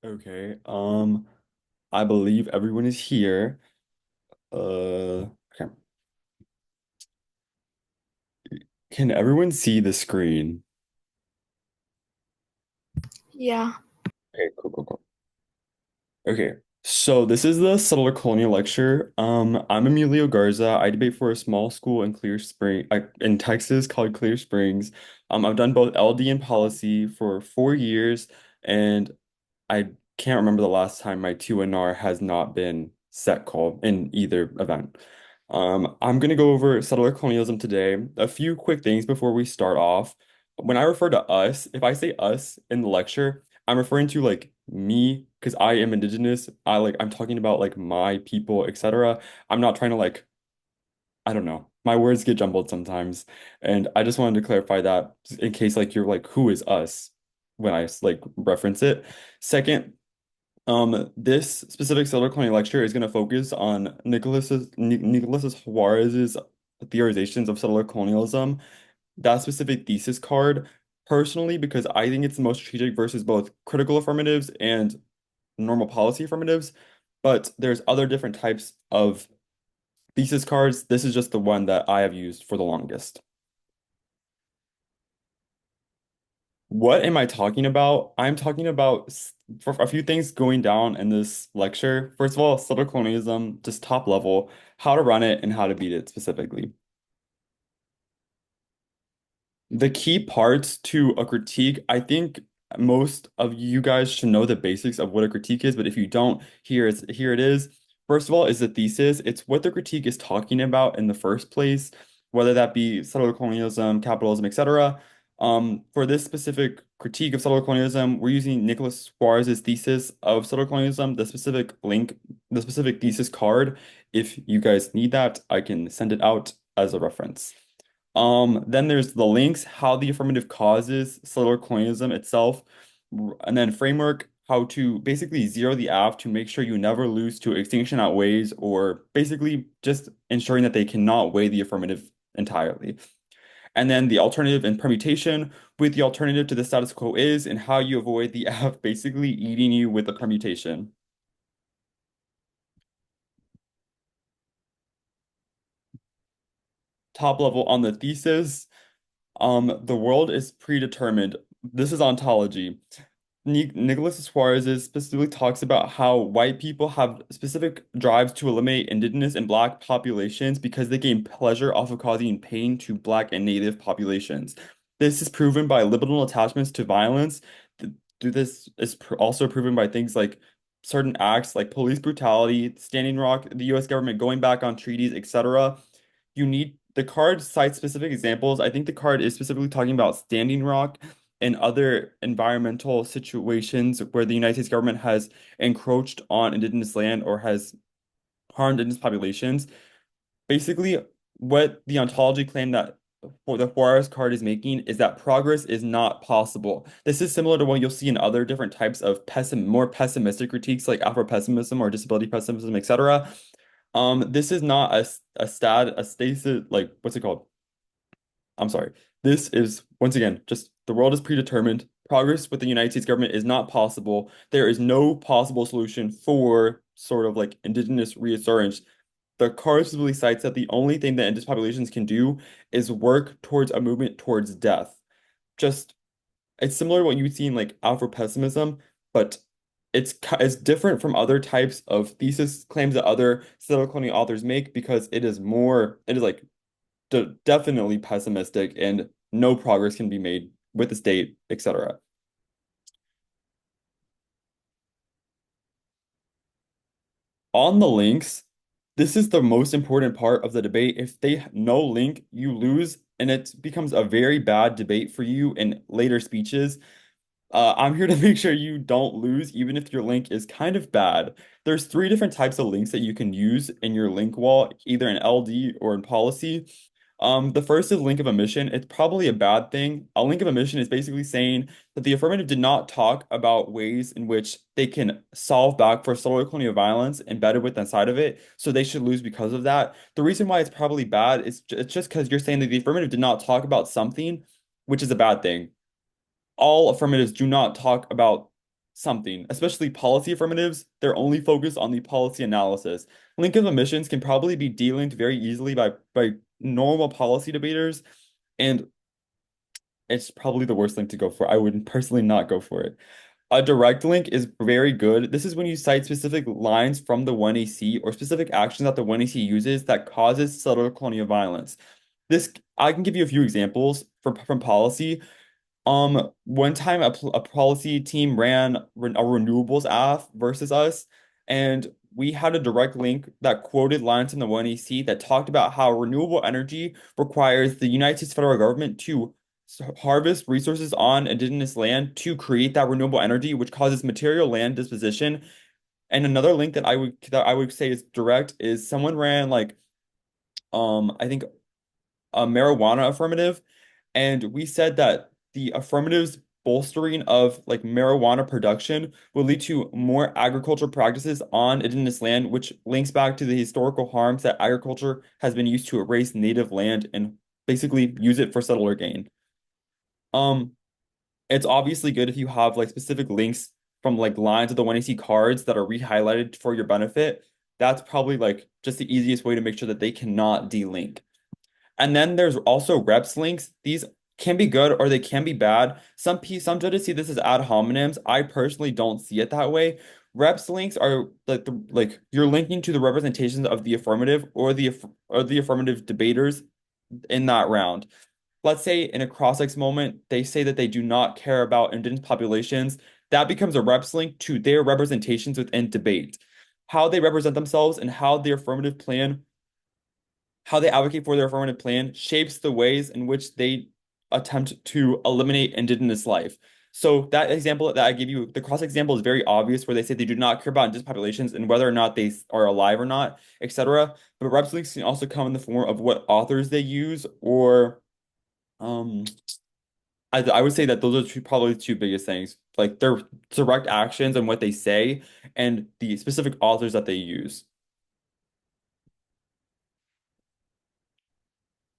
Okay. I believe everyone is here. Okay. Can everyone see the screen? Yeah. Okay, cool, cool, cool. Okay. So this is the Settler Colonial lecture. I'm Emilio Garza. I debate for a small school in in Texas called Clear Springs. I've done both LD and policy for 4 years, and I can't remember the last time my 2NR has not been set call in either event. I'm going to go over settler colonialism today. A few quick things before we start off. When I refer to us, if I say us in the lecture, I'm referring to like me because I am indigenous. I'm talking about like my people, etc. I'm not trying to like I don't know. My words get jumbled sometimes, and I just wanted to clarify that in case like you're like who is us when I like reference it. Second, this specific solar cloning lecture is going to focus on Nicholas Juarez's theorizations of settler colonialism. That specific thesis card, personally, because I think it's the most strategic versus both critical affirmatives and normal policy affirmatives. But there's other different types of thesis cards. This is just the one that I have used for the longest. What am I talking about? I'm talking about for a few things going down in this lecture. First of all, subtle colonialism, just top level, how to run it and how to beat it specifically. The key parts to a critique, I think most of you guys should know the basics of what a critique is, but if you don't, here it is. First of all, is the thesis. It's what the critique is talking about in the first place, whether that be settler colonialism, capitalism, etc. For this specific critique of settler colonialism, we're using Nicholas Suarez's thesis of settler colonialism, the specific link, the specific thesis card. If you guys need that, I can send it out as a reference. Then there's the links, how the affirmative causes solar colonialism itself, and then framework, how to basically zero the app to make sure you never lose to extinction outweighs, or basically just ensuring that they cannot weigh the affirmative entirely. And then the alternative and permutation with the alternative to the status quo is, and how you avoid the app basically eating you with the permutation. Top level on the thesis, the world is predetermined. This is ontology. Nicholas Suarez specifically talks about how white people have specific drives to eliminate indigenous and black populations because they gain pleasure off of causing pain to black and native populations. This is proven by libidinal attachments to violence. This is also proven by things like certain acts like police brutality, Standing Rock, the US government going back on treaties, etc. You need the card cites specific examples. I think the card is specifically talking about Standing Rock and other environmental situations where the United States government has encroached on indigenous land or has harmed indigenous populations. Basically, what the ontology claim that for the Juarez card is making is that progress is not possible. This is similar to what you'll see in other different types of more pessimistic critiques like Afro-pessimism or disability pessimism, etc. This is not a stasis, like what's it called? I'm sorry. This is, once again, just the world is predetermined. Progress with the United States government is not possible. There is no possible solution for sort of like indigenous reassurance. The card specifically cites that the only thing that indigenous populations can do is work towards a movement towards death. Just, it's similar to what you would see in like Afro-pessimism, but it's different from other types of thesis claims that other settler colonial authors make because it is like definitely pessimistic and no progress can be made with the state, etc. On the links, this is the most important part of the debate. If they no link, you lose, and it becomes a very bad debate for you in later speeches. I'm here to make sure you don't lose, even if your link is kind of bad. There's three different types of links that you can use in your link wall, either in LD or in policy. The first is link of omission. It's probably a bad thing. A link of omission is basically saying that the affirmative did not talk about ways in which they can solve back for solar colonial violence embedded with inside of it, so they should lose because of that. The reason why it's probably bad is it's just because you're saying that the affirmative did not talk about something, which is a bad thing. All affirmatives do not talk about something, especially policy affirmatives. They're only focused on the policy analysis. Link of omissions can probably be delinked very easily by normal policy debaters, and it's probably the worst link to go for. I would personally not go for it. A direct link is very good. This is when you cite specific lines from the 1AC or specific actions that the 1AC uses that causes subtle colonial violence. This I can give you a few examples from policy. One time a policy team ran a renewables app versus us, and we had a direct link that quoted lines from the 1AC that talked about how renewable energy requires the United States federal government to harvest resources on indigenous land to create that renewable energy, which causes material land disposition. And another link that I would say is direct is someone ran like I think a marijuana affirmative, and we said that the affirmatives bolstering of like marijuana production will lead to more agricultural practices on indigenous land, which links back to the historical harms that agriculture has been used to erase native land and basically use it for settler gain. Um, it's obviously good if you have like specific links from like lines of the 1AC cards that are re-highlighted for your benefit. That's probably like just the easiest way to make sure that they cannot delink. And then there's also reps links. These can be good or they can be bad. Some judges see this as ad hominems. I personally don't see it that way. Reps links are like you're linking to the representations of the affirmative or the affirmative debaters in that round. Let's say in a cross-ex moment, they say that they do not care about indigenous populations. That becomes a reps link to their representations within debate. How they represent themselves and how they advocate for their affirmative plan shapes the ways in which they attempt to eliminate indigenous life. So that example that I give you, the cross example is very obvious where they say they do not care about indigenous populations and whether or not they are alive or not, etc. But reps links can also come in the form of what authors they use or um I would say that those are probably the two biggest things, like their direct actions and what they say and the specific authors that they use.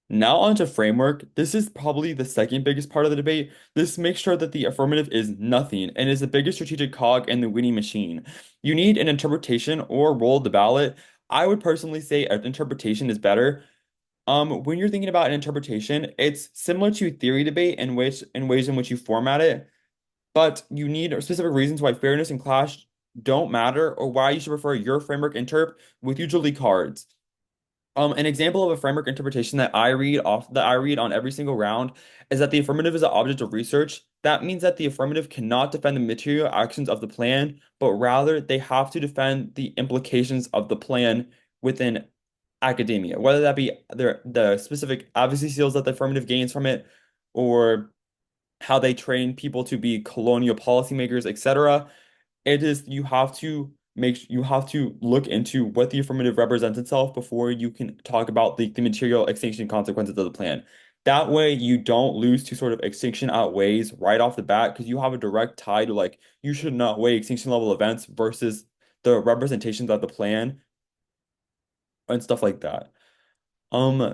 Now onto framework. This is probably the second biggest part of the debate. This makes sure that the affirmative is nothing and is the biggest strategic cog in the winning machine. You need an interpretation or roll the ballot. I would personally say an interpretation is better. When you're thinking about an interpretation, it's similar to theory debate in ways in which you format it, but you need specific reasons why fairness and clash don't matter or why you should prefer your framework interp with usually cards. An example of a framework interpretation that I read on every single round is that the affirmative is an object of research. That means that the affirmative cannot defend the material actions of the plan, but rather they have to defend the implications of the plan within academia, whether that be the specific advocacy skills that the affirmative gains from it, or how they train people to be colonial policymakers, etc. It is you have to look into what the affirmative represents itself before you can talk about the material extinction consequences of the plan. That way you don't lose to sort of extinction outweighs right off the bat because you have a direct tie to like you should not weigh extinction level events versus the representations of the plan and stuff like that.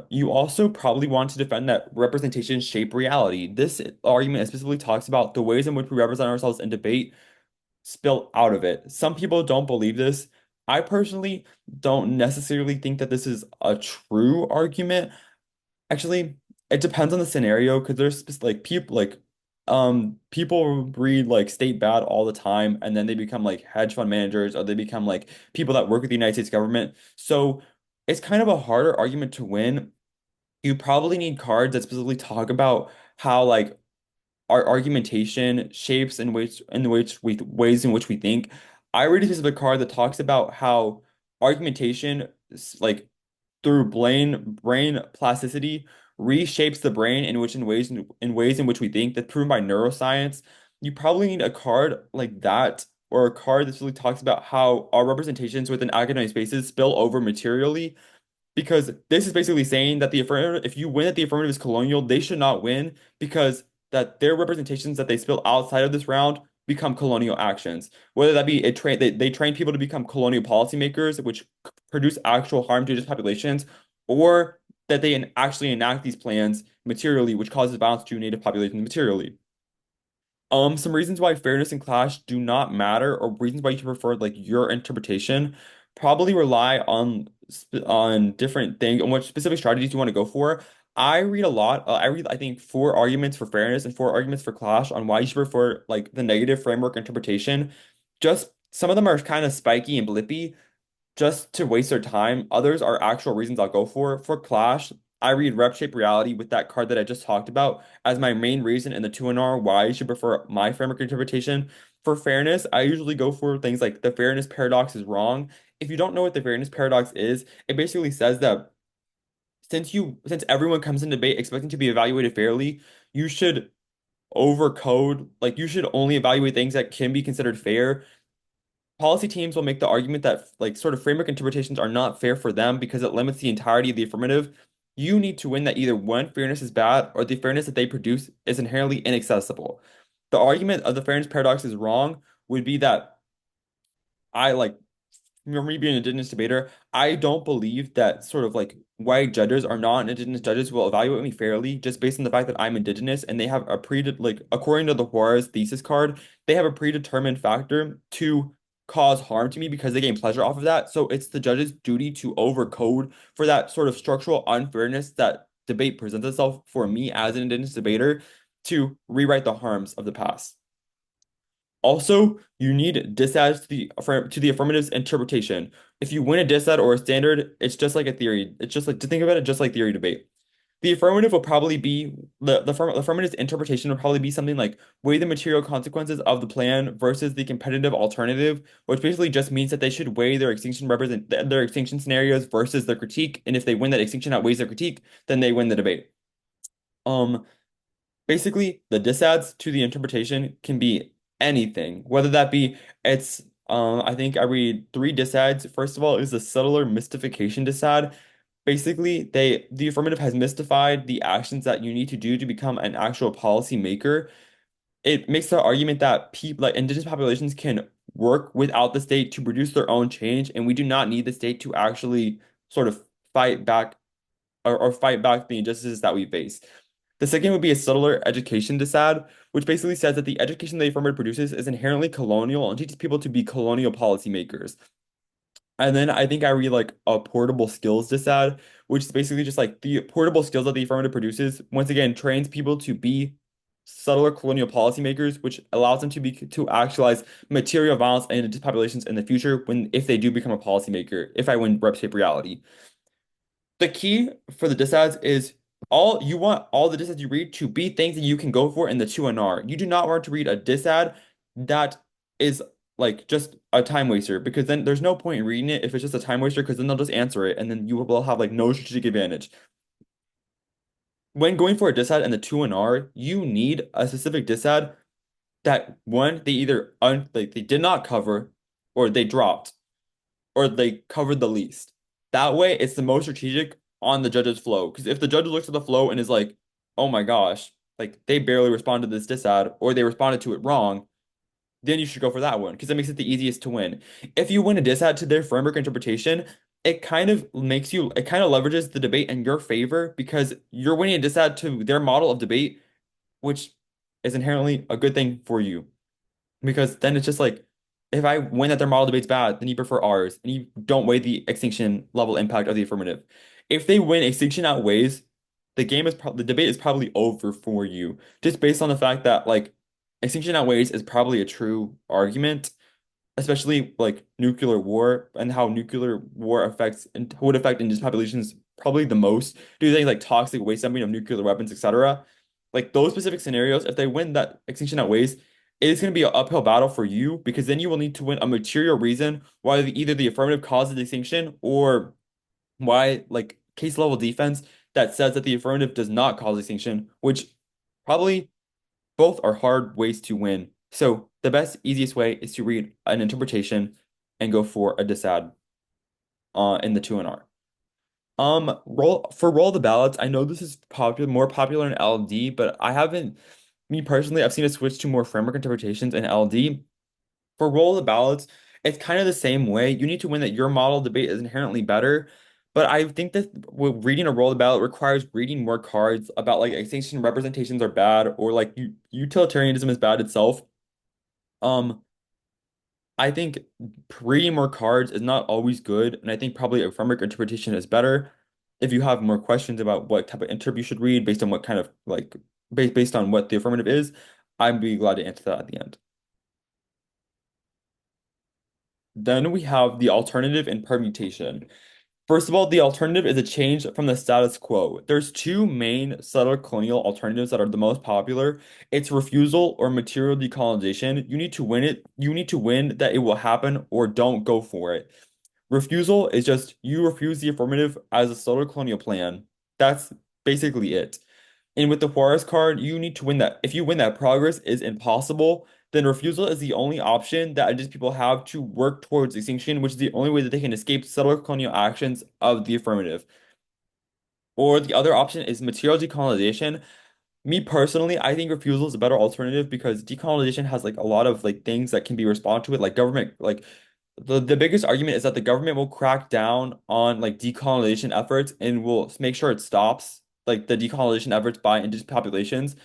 You also probably want to defend that representations shape reality. This argument specifically talks about the ways in which we represent ourselves in debate spill out of it. Some people don't believe this. I personally don't necessarily think that this is a true argument. Actually, it depends on the scenario because like people read like state bad all the time and then they become like hedge fund managers or they become like people that work with the United States government. So it's kind of a harder argument to win. You probably need cards that specifically talk about how like our argumentation shapes in which we ways in which we think. I read a specific card that talks about how argumentation like through brain plasticity reshapes the brain in ways in which we think that's proven by neuroscience. You probably need a card like that or a card that really talks about how our representations within academic spaces spill over materially because this is basically saying that the affirmative, if you win that the affirmative is colonial, they should not win because that their representations that they spill outside of this round become colonial actions. Whether that be they train people to become colonial policymakers, which produce actual harm to just populations, or that actually enact these plans materially, which causes violence to native populations materially. Some reasons why fairness and clash do not matter, or reasons why you should prefer like your interpretation, probably rely on different things, on what specific strategies you want to go for. I read a lot. I read, I think, four arguments for fairness and four arguments for clash on why you should prefer like the negative framework interpretation. Just some of them are kind of spiky and blippy, just to waste their time. Others are actual reasons I'll go for. For Clash, I read Rep Shape Reality with that card that I just talked about as my main reason in the 2NR why you should prefer my framework interpretation. For Fairness, I usually go for things like the fairness paradox is wrong. If you don't know what the fairness paradox is, it basically says that since everyone comes in debate expecting to be evaluated fairly, you should overcode, like you should only evaluate things that can be considered fair. Policy teams will make the argument that like sort of framework interpretations are not fair for them because it limits the entirety of the affirmative. You need to win that either one, fairness is bad, or the fairness that they produce is inherently inaccessible. The argument of the fairness paradox is wrong would be that I like remember me being an indigenous debater, I don't believe that sort of like white judges or non-indigenous judges will evaluate me fairly just based on the fact that I'm indigenous and they have a like according to the Juarez thesis card, they have a predetermined factor to cause harm to me because they gain pleasure off of that. So it's the judge's duty to overcode for that sort of structural unfairness that debate presents itself for me as an indigenous debater to rewrite the harms of the past. Also, you need disads to the affirmative's interpretation. If you win a disad or a standard, it's just like a theory. It's just like to think about it just like theory debate. The affirmative will probably be the affirmative's interpretation will probably be something like weigh the material consequences of the plan versus the competitive alternative, which basically just means that they should weigh their extinction scenarios versus their critique, and if they win that extinction outweighs their critique, then they win the debate. Um, Basically, the disads to the interpretation can be anything, whether that be it's I think I read three disads. First of all, is the subtler mystification disad. Basically, the affirmative has mystified the actions that you need to do to become an actual policy maker. It makes the argument that people like indigenous populations can work without the state to produce their own change, and we do not need the state to actually sort of fight back or fight back the injustices that we face. The second would be a subtler education disad, which basically says that the education the affirmative produces is inherently colonial and teaches people to be colonial policymakers. And then I think I read like a portable skills disad, which is basically just like the portable skills that the affirmative produces, once again, trains people to be subtler colonial policymakers, which allows them to actualize material violence and populations in the future when if they do become a policymaker, if I win rep shape reality. The key for the disads is all the disads you read to be things that you can go for in the 2NR. You do not want to read a disad that is like just a time waster because then there's no point in reading it if it's just a time waster because then they'll just answer it and then you will have like no strategic advantage. When going for a disad in the 2NR, you need a specific disad that one, they either like they did not cover or they dropped or they covered the least. That way, it's the most strategic on the judge's flow. Because if the judge looks at the flow and is like, oh my gosh, like they barely responded to this disad or they responded to it wrong, then you should go for that one because that makes it the easiest to win. If you win a disad to their framework interpretation, it kind of leverages the debate in your favor because you're winning a disad to their model of debate, which is inherently a good thing for you. Because then it's just like, if I win that their model debate's bad, then you prefer ours, and you don't weigh the extinction level impact of the affirmative. If they win extinction outweighs, the debate is probably over for you, just based on the fact that like extinction outweighs is probably a true argument, especially like nuclear war and how nuclear war affects and would affect indigenous populations probably the most. Do things like toxic waste dumping of nuclear weapons, etc. Like those specific scenarios, if they win that extinction outweighs, it is going to be an uphill battle for you because then you will need to win a material reason why either the affirmative causes the extinction or why like case level defense that says that the affirmative does not cause extinction, which probably both are hard ways to win. So the best, easiest way is to read an interpretation and go for a disad in the 2NR. Roll the ballots. I know this is more popular in LD, but I haven't, me personally, I've seen it switch to more framework interpretations in LD. For roll the ballots, it's kind of the same way. You need to win that your model debate is inherently better, But I think that reading a world ballot requires reading more cards about like extinction representations are bad or like utilitarianism is bad itself. Um, I think reading more cards is not always good, and I think probably a framework interpretation is better. If you have more questions about what type of interp you should read based on what kind of like based on what the affirmative is, I'd be glad to answer that at the end. Then we have the alternative and permutation. First of all, the alternative is a change from the status quo. There's two main subtle colonial alternatives that are the most popular. It's refusal or material decolonization. You need to win it. You need to win that it will happen or don't go for it. Refusal is just you refuse the affirmative as a subtle colonial plan. That's basically it. And with the Juarez card, you need to win that. If you win that progress is impossible, then refusal is the only option that indigenous people have to work towards extinction, which is the only way that they can escape settler colonial actions of the affirmative. Or the other option is material decolonization. Me personally, I think refusal is a better alternative because decolonization has like a lot of like things that can be responded to it, like government, like the biggest argument is that the government will crack down on like decolonization efforts and will make sure it stops like the decolonization efforts by indigenous populations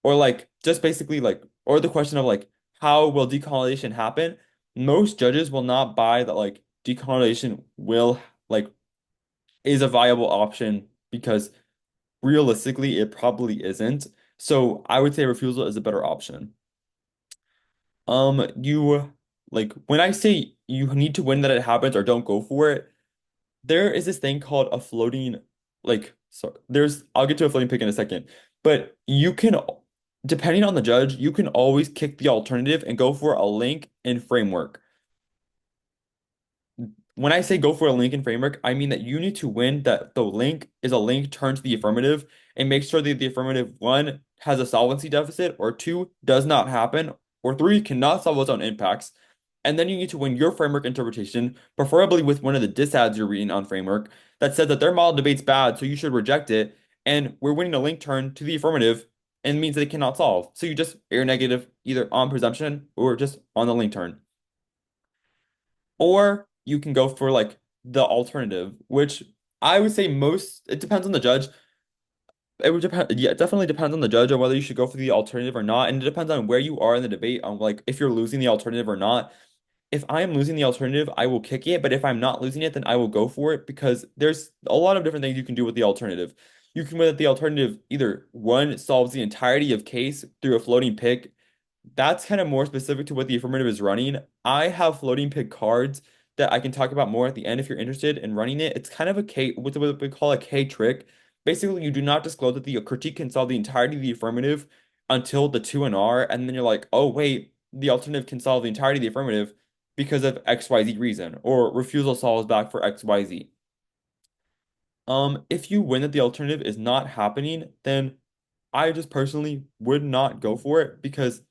or like just basically like or the question of like how will decolonization happen? Most judges will not buy that like decolonization will like is a viable option because realistically it probably isn't. So I would say refusal is a better option. You like when I say you need to win that it happens or don't go for it, there is this thing called a floating like so there's I'll get to a floating pick in a second, but you can depending on the judge, you can always kick the alternative and go for a link and framework. When I say go for a Lincoln framework, I mean that you need to win that the link is a link turned to the affirmative and make sure that the affirmative one has a solvency deficit or two does not happen or three cannot solve its own impacts. And then you need to win your framework interpretation, preferably with one of the disads you're reading on framework that says that their model debate's bad, so you should reject it. And we're winning a link turn to the affirmative and means they cannot solve. So you just air negative either on presumption or just on the link turn. Or you can go for like the alternative, which I would say most, it depends on the judge. It would depend, yeah, it definitely depends on the judge on whether you should go for the alternative or not. And it depends on where you are in the debate on like if you're losing the alternative or not. If I am losing the alternative, I will kick it. But if I'm not losing it, then I will go for it because there's a lot of different things you can do with the alternative. You can win the alternative either one solves the entirety of case through a floating pick. That's kind of more specific to what the affirmative is running. I have floating pick cards that I can talk about more at the end if you're interested in running it. It's kind of a K, what we call a K trick. Basically, you do not disclose that the critique can solve the entirety of the affirmative until the 2 and R, and then you're like, oh, wait, the alternative can solve the entirety of the affirmative because of XYZ reason, or refusal solves back for XYZ. If you win that the alternative is not happening, then I just personally would not go for it because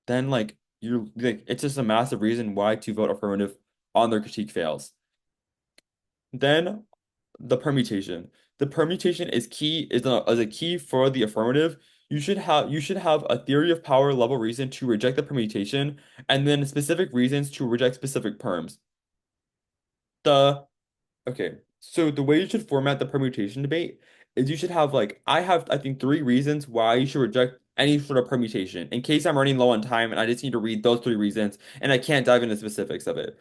then like you're like it's just a massive reason why to vote affirmative on their critique fails. Then the permutation. The permutation is key is a key for the affirmative. You should have a theory of power level reason to reject the permutation and then specific reasons to reject specific perms. The Okay, so the way you should format the permutation debate is you should have like I have I think three reasons why you should reject any sort of permutation in case I'm running low on time and I just need to read those three reasons and I can't dive into specifics of it.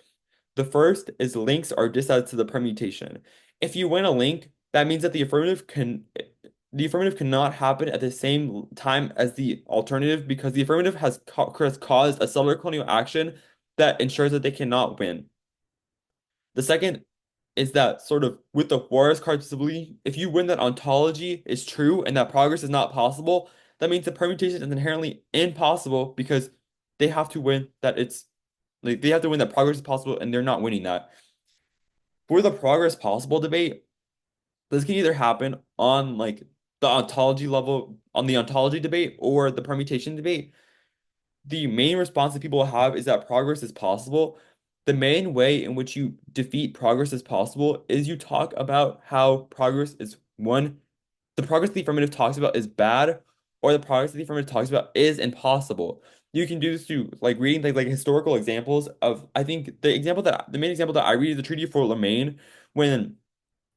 The first is links are disadds to the permutation. If you win a link, that means that the affirmative cannot happen at the same time as the alternative because the affirmative has caused a settler colonial action that ensures that they cannot win. The second is that sort of with the Juarez card specifically, if you win that ontology is true and that progress is not possible, that means the permutation is inherently impossible because they have to win that it's like they have to win that progress is possible and they're not winning that. For the progress possible debate, this can either happen on like the ontology level on the ontology debate or the permutation debate. The main response that people have is that progress is possible. The main way in which you defeat progress is possible is you talk about how progress is one, the progress the affirmative talks about is bad, or the progress the affirmative talks about is impossible. You can do this through like reading like historical examples of I think the main example that I read is the Treaty of Fort Lamaine when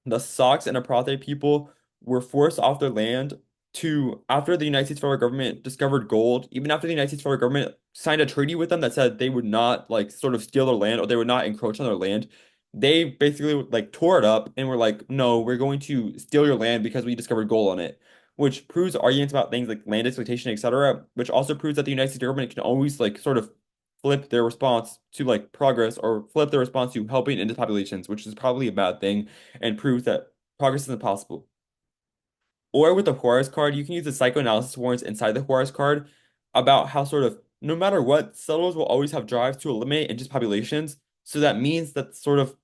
the Sox and Apartheid people were forced off their land to after the United States federal government discovered gold, even after the United States federal government signed a treaty with them that said they would not like sort of steal their land or they would not encroach on their land. They basically like tore it up and were like, no, we're going to steal your land because we discovered gold on it, which proves arguments about things like land exploitation, etc., which also proves that the United States government can always like sort of flip their response to like progress or flip their response to helping indigenous populations, which is probably a bad thing and proves that progress isn't possible. Or with the Juarez card, you can use the psychoanalysis warrants inside the Juarez card about how sort of no matter what, settlers will always have drives to eliminate indigenous populations. So that means that sort of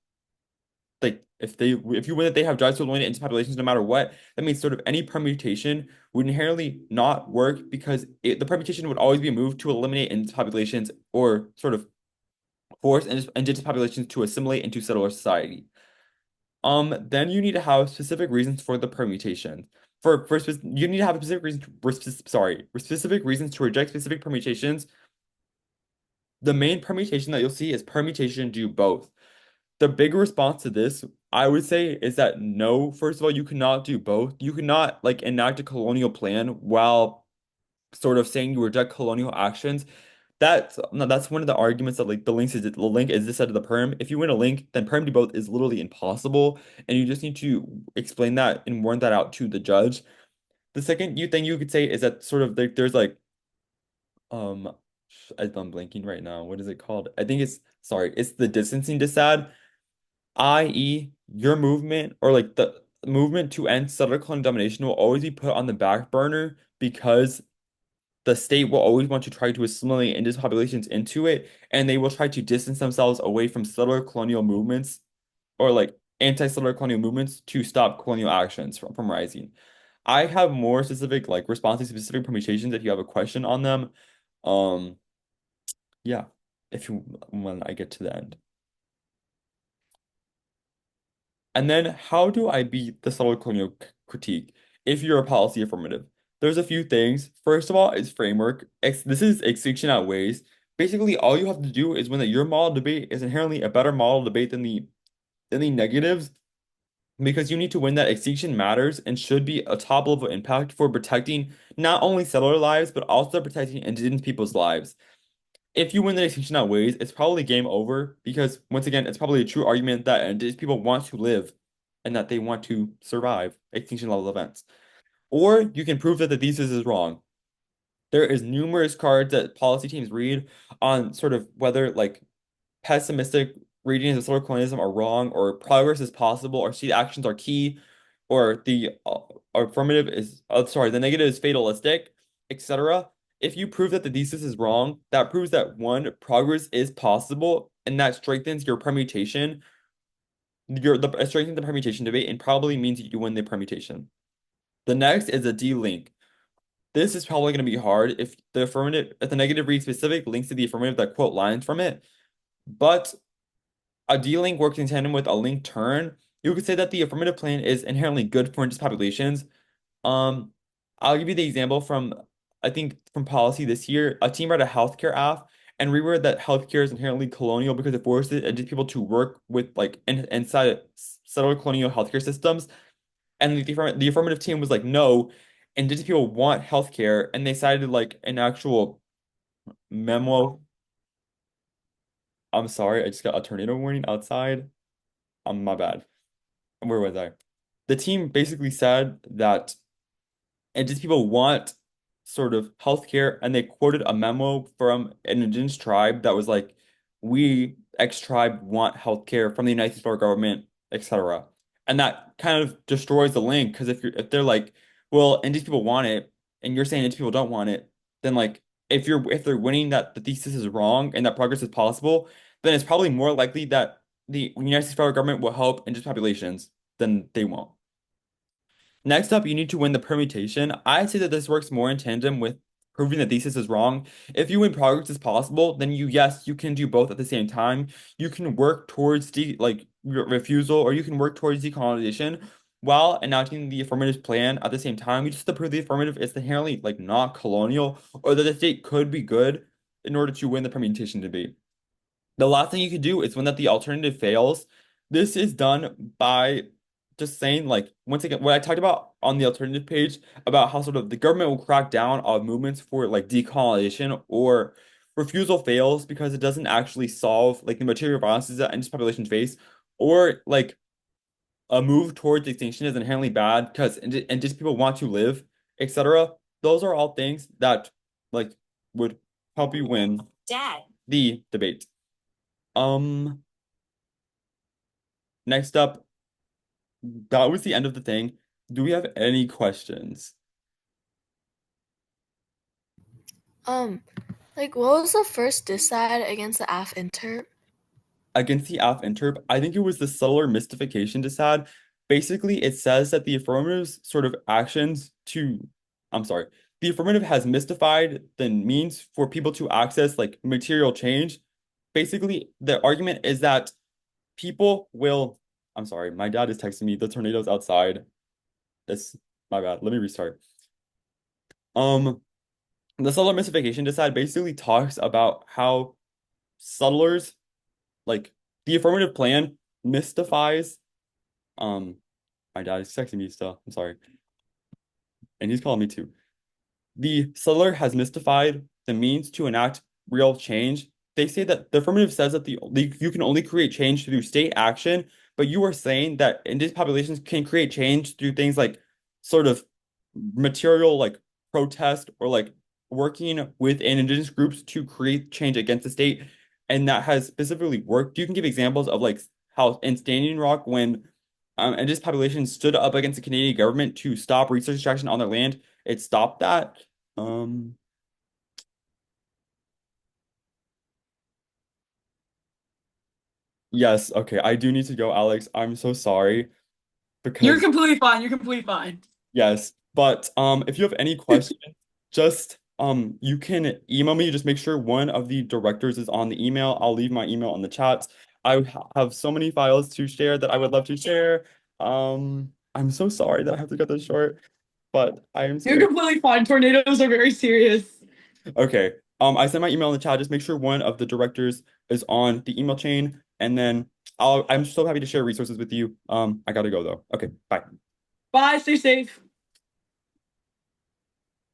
like if you win that they have drives to eliminate indigenous populations no matter what, that means sort of any permutation would inherently not work because the permutation would always be moved to eliminate indigenous populations or sort of force indigenous populations to assimilate into settler society. Then you need to have specific reasons for the permutation. You need to have a specific reason specific reasons to reject specific permutations. The main permutation that you'll see is permutation do both. The big response to this, I would say, is that no, first of all, you cannot do both. You cannot like enact a colonial plan while sort of saying you reject colonial actions. That's no, that's one of the arguments that like the link is this side of the perm. If you win a link, then perm to both is literally impossible, and you just need to explain that and warn that out to the judge. The second you thing you could say is that sort of there's like um I'm blanking right now. What is it called? I think it's the distancing dissad, i.e. your movement or like the movement to end settler colonial domination will always be put on the back burner because the state will always want to try to assimilate indigenous populations into it, and they will try to distance themselves away from settler colonial movements or like anti-settler colonial movements to stop colonial actions from rising. I have more specific like responses to specific permutations if you have a question on them. Um, yeah, if you when I get to the end. And then how do I beat the settler colonial critique if you're a policy affirmative? There's a few things. First of all, is framework. This is extinction outweighs. Basically, all you have to do is when that your model debate is inherently a better model debate than the negatives, because you need to win that extinction matters and should be a top level impact for protecting not only settler lives, but also protecting indigenous people's lives. If you win the extinction outweighs, it's probably game over because once again, it's probably a true argument that indigenous people want to live and that they want to survive extinction level events. Or you can prove that the thesis is wrong. There is numerous cards that policy teams read on sort of whether like pessimistic readings of solar colonialism are wrong, or progress is possible, or state actions are key, or the affirmative is, sorry, the negative is fatalistic, etc. If you prove that the thesis is wrong, that proves that one, progress is possible, and that strengthens your permutation. Strengthens the permutation debate and probably means you win the permutation. The next is a D-link. This is probably going to be hard if the negative reads specific links to the affirmative that quote lines from it. But a D-link works in tandem with a link turn. You could say that the affirmative plan is inherently good for indigenous populations. Um, I'll give you the example from I think from policy this year. A team read a healthcare app and reread that healthcare is inherently colonial because it forces indigenous people to work with like inside settler colonial healthcare systems. And the affirmative team was like, no, indigenous people want healthcare, and they cited like an actual memo. I'm sorry, I just got a tornado warning outside. My bad. Where was I? The team basically said that indigenous people want sort of healthcare, and they quoted a memo from an indigenous tribe that was like, "We X tribe want healthcare from the United States federal government, etc." And that kind of destroys the link because if they're like, "Well, indigenous people want it," and you're saying indigenous people don't want it, then like if they're winning that the thesis is wrong and that progress is possible, then it's probably more likely that the United States federal government will help indigenous populations than they won't. Next up, you need to win the permutation. I'd say that this works more in tandem with proving the thesis is wrong. If you win progress is possible, then yes, you can do both at the same time. You can work towards refusal, or you can work towards decolonization while enacting the affirmative plan at the same time. You just have to prove the affirmative is inherently like not colonial, or that the state could be good in order to win the permutation debate. The last thing you can do is when that the alternative fails. This is done by just saying, like, once again, what I talked about on the alternative page about how sort of the government will crack down on movements for like decolonization or refusal fails because it doesn't actually solve like the material violences that indigenous populations face, or like a move towards extinction is inherently bad because indigenous people want to live, etc. Those are all things that like would help you win the debate. Um, Next up, that was the end of the thing. Do we have any questions? Um, like what was the first decide against the W.inter? Against the AF interp, I think it was the subtler mystification decide. Basically, it says that the affirmative's sort of actions to, I'm sorry, the affirmative has mystified the means for people to access like material change. Basically, the argument is that people will, I'm sorry, my dad is texting me, the tornado's outside. That's my bad. Let me restart. Um, the subtler mystification decide basically talks about how settlers like the affirmative plan mystifies um my dad is texting me still. I'm sorry. And he's calling me too. The settler has mystified the means to enact real change. They say that the affirmative says that you can only create change through state action, but you are saying that indigenous populations can create change through things like sort of material like protest or like working within indigenous groups to create change against the state. And that has specifically worked. You can give examples of like how in Standing Rock when indigenous populations stood up against the Canadian government to stop resource extraction on their land, it stopped that. Um, yes, okay. I do need to go, Alex. I'm so sorry You're because completely fine. You're completely fine. yes, but if you have any questions, just you can email me. Just make sure one of the directors is on the email. I'll leave my email on the chat. Have so many files to share that I would love to share. I'm so sorry that I have to cut this short, but I am You're so completely fine. Tornadoes are very serious. okay. I sent my email in the chat. Just make sure one of the directors is on the email chain, and then I'm so happy to share resources with you. I gotta go though. Okay, bye. Bye. Stay safe.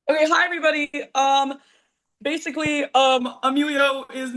Okay. Hi, everybody. Basically, Emilio is